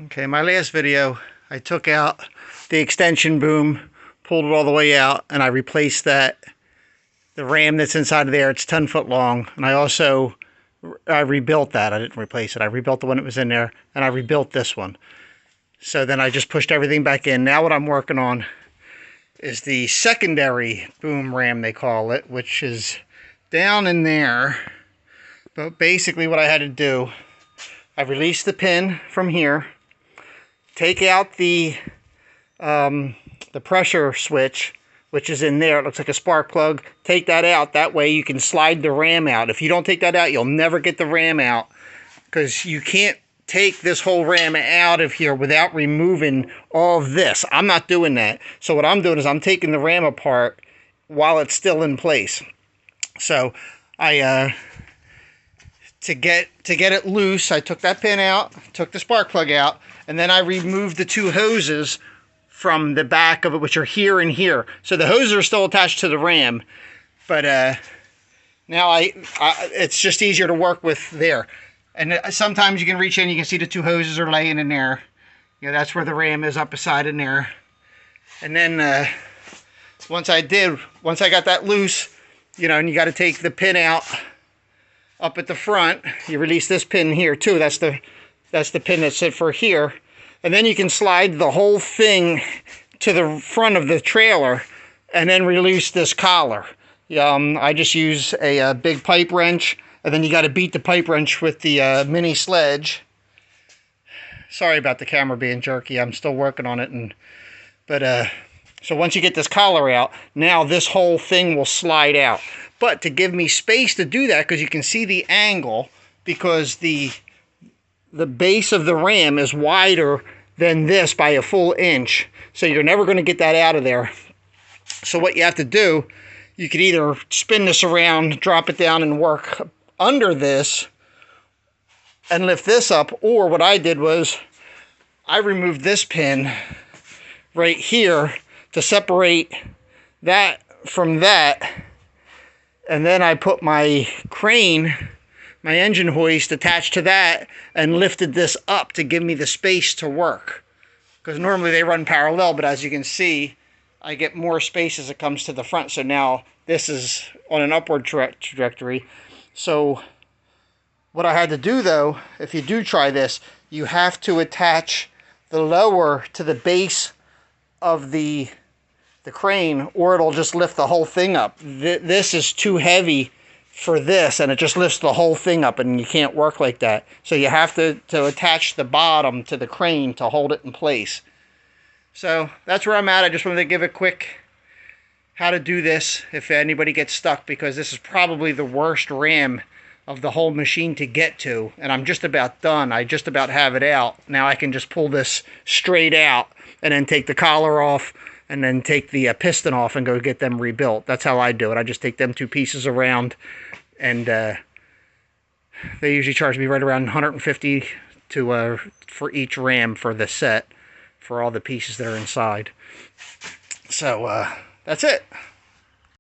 Okay, my last video, I took out the extension boom, pulled it all the way out, and I replaced the ram that's inside of there. It's 10 foot long, and I rebuilt that. I didn't replace it. I rebuilt the one that was in there, and I rebuilt this one. So then I just pushed everything back in. Now what I'm working on is the secondary boom ram, they call it, which is down in there. But basically what I had to do, I released the pin from here, take out the pressure switch, which is in there. It looks like a spark plug. Take that out. That way you can slide the ram out. If you don't take that out, you'll never get the ram out, because you can't take this whole ram out of here without removing all of this. I'm not doing that. So what I'm doing is I'm taking the ram apart while it's still in place. So to get it loose, I took that pin out, took the spark plug out, and then I removed the two hoses from the back of it, which are here and here. So the hoses are still attached to the ram, but now it's just easier to work with there. And sometimes you can reach in, you can see the two hoses are laying in there. You know, that's where the ram is, up beside in there. And then once I got that loose, you know, and you got to take the pin out up at the front. You release this pin here too. That's the pin that's it for here. And then you can slide the whole thing to the front of the trailer and then release this collar. I just use a big pipe wrench, and then you got to beat the pipe wrench with the mini sledge. Sorry about the camera being jerky. I'm still working on it. So once you get this collar out, now this whole thing will slide out. But to give me space to do that, because you can see the angle, because the base of the ram is wider than this by a full inch. So you're never going to get that out of there. So what you have to do, you could either spin this around, drop it down, and work under this and lift this up. Or what I did was I removed this pin right here to separate that from that. And then I put my crane, my engine hoist, attached to that and lifted this up to give me the space to work. Because normally they run parallel, but as you can see, I get more space as it comes to the front. So now this is on an upward trajectory. So what I had to do though, if you do try this, you have to attach the lower to the base of the crane, or it'll just lift the whole thing up. This is too heavy for this, and it just lifts the whole thing up, and you can't work like that. So you have to attach the bottom to the crane to hold it in place. So that's where I'm at. I just wanted to give a quick how to do this if anybody gets stuck, because this is probably the worst ram of the whole machine to get to, and I'm just about done. I just about have it out. Now I can just pull this straight out and then take the collar off and then take the piston off and go get them rebuilt. That's how I do it. I just take them two pieces around, and they usually charge me right around $150 for each ram for the set, for all the pieces that are inside. So that's it.